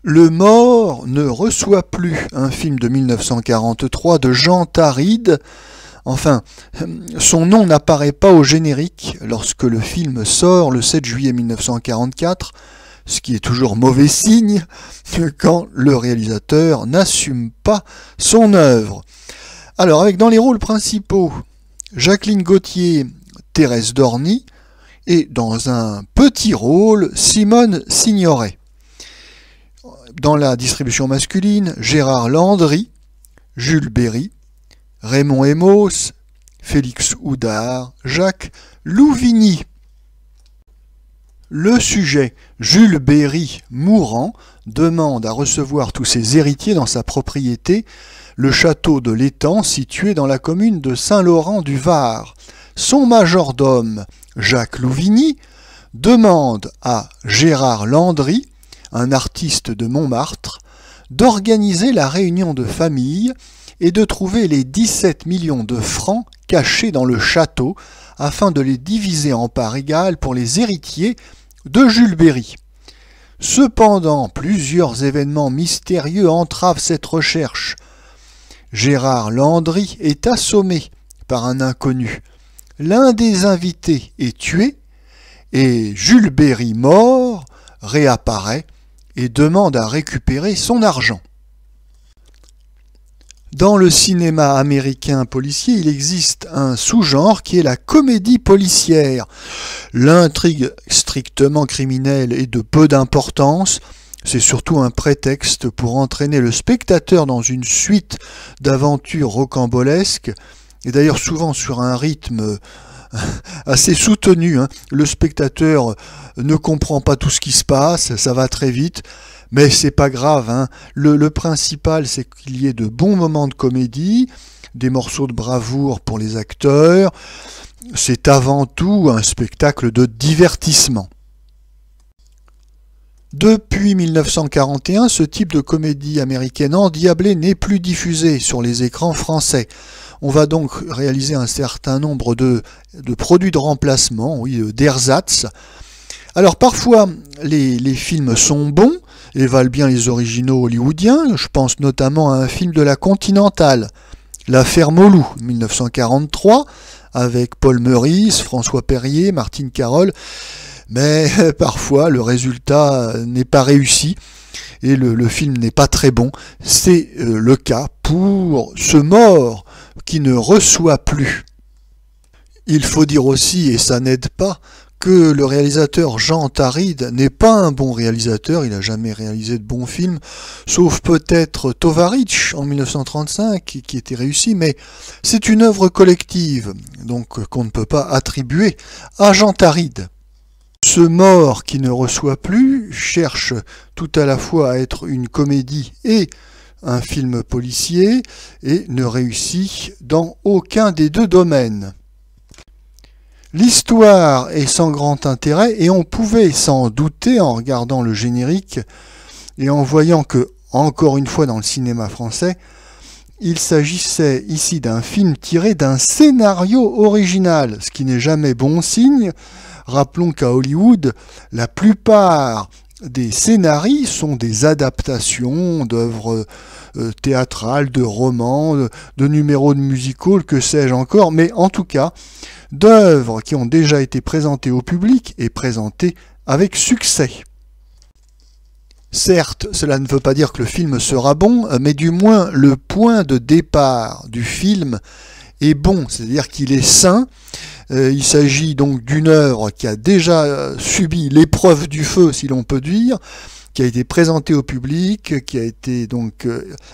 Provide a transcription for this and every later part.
Le mort ne reçoit plus, un film de 1943 de Jean Taride. Enfin, son nom n'apparaît pas au générique lorsque le film sort le 7 juillet 1944, ce qui est toujours mauvais signe quand le réalisateur n'assume pas son œuvre. Alors, avec dans les rôles principaux, Jacqueline Gauthier, Thérèse Dorny, et dans un petit rôle, Simone Signoret. Dans la distribution masculine, Gérard Landry, Jules Berry, Raymond Emos, Félix Houdard, Jacques Louvigny. Le sujet, Jules Berry, mourant, demande à recevoir tous ses héritiers dans sa propriété, le château de l'Étang, situé dans la commune de Saint-Laurent-du-Var. Son majordome, Jacques Louvigny, demande à Gérard Landry, un artiste de Montmartre, d'organiser la réunion de famille et de trouver les 17 millions de francs cachés dans le château afin de les diviser en parts égales pour les héritiers de Jules Berry. Cependant, plusieurs événements mystérieux entravent cette recherche. Gérard Landry est assommé par un inconnu. L'un des invités est tué et Jules Berry, mort, réapparaît et demande à récupérer son argent. Dans le cinéma américain policier, il existe un sous-genre qui est la comédie policière. L'intrigue strictement criminelle est de peu d'importance. C'est surtout un prétexte pour entraîner le spectateur dans une suite d'aventures rocambolesques, et d'ailleurs souvent sur un rythme assez soutenu. Le spectateur ne comprend pas tout ce qui se passe, ça va très vite, mais c'est pas grave. Le principal, c'est qu'il y ait de bons moments de comédie, des morceaux de bravoure pour les acteurs. C'est avant tout un spectacle de divertissement. Depuis 1941, ce type de comédie américaine endiablée n'est plus diffusé sur les écrans français. On va donc réaliser un certain nombre de produits de remplacement, oui, d'ersatz. Alors parfois, les films sont bons et valent bien les originaux hollywoodiens. Je pense notamment à un film de la Continentale, L'affaire Molou, 1943, avec Paul Meurice, François Perrier, Martine Carole. Mais parfois, le résultat n'est pas réussi et le film n'est pas très bon. C'est le cas pour ce mort qui ne reçoit plus. Il faut dire aussi, et ça n'aide pas, que le réalisateur Jean Taride n'est pas un bon réalisateur, il n'a jamais réalisé de bons films, sauf peut-être Tovarich en 1935, qui était réussi, mais c'est une œuvre collective, donc qu'on ne peut pas attribuer à Jean Taride. Ce mort qui ne reçoit plus cherche tout à la fois à être une comédie et un film policier et ne réussit dans aucun des deux domaines. L'histoire est sans grand intérêt et on pouvait s'en douter en regardant le générique et en voyant que, encore une fois dans le cinéma français, il s'agissait ici d'un film tiré d'un scénario original, ce qui n'est jamais bon signe. Rappelons qu'à Hollywood, la plupart des scénarios sont des adaptations d'œuvres théâtrales, de romans, de numéros de musical, que sais-je encore, mais en tout cas, d'œuvres qui ont déjà été présentées au public et présentées avec succès. Certes, cela ne veut pas dire que le film sera bon, mais du moins le point de départ du film est bon, c'est-à-dire qu'il est sain. Il s'agit donc d'une œuvre qui a déjà subi l'épreuve du feu, si l'on peut dire, qui a été présentée au public, qui a été donc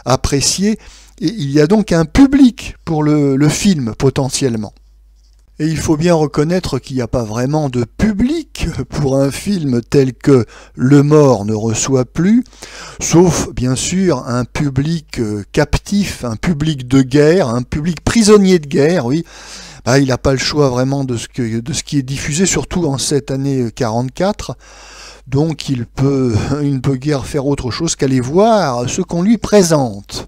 appréciée, et il y a donc un public pour le film potentiellement. Et il faut bien reconnaître qu'il n'y a pas vraiment de public pour un film tel que Le mort ne reçoit plus, sauf bien sûr un public captif, un public de guerre, un public prisonnier de guerre, oui. Il n'a pas le choix vraiment de ce qui est diffusé, surtout en cette année 44. Donc il ne peut guère faire autre chose qu'aller voir ce qu'on lui présente.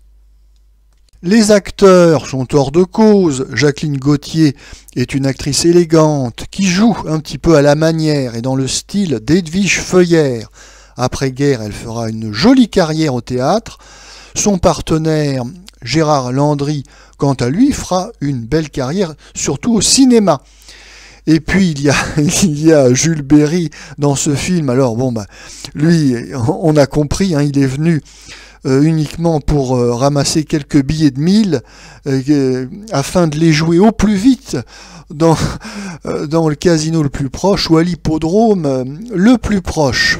Les acteurs sont hors de cause. Jacqueline Gauthier est une actrice élégante qui joue un petit peu à la manière et dans le style d'Edwige Feuillère, Après-guerre, elle fera une jolie carrière au théâtre. Son partenaire, Gérard Landry, quant à lui, fera une belle carrière, surtout au cinéma. Et puis il y a Jules Berry dans ce film. Alors bon, lui, on a compris, il est venu uniquement pour ramasser quelques billets de 1000 afin de les jouer au plus vite dans le casino le plus proche ou à l'hippodrome le plus proche.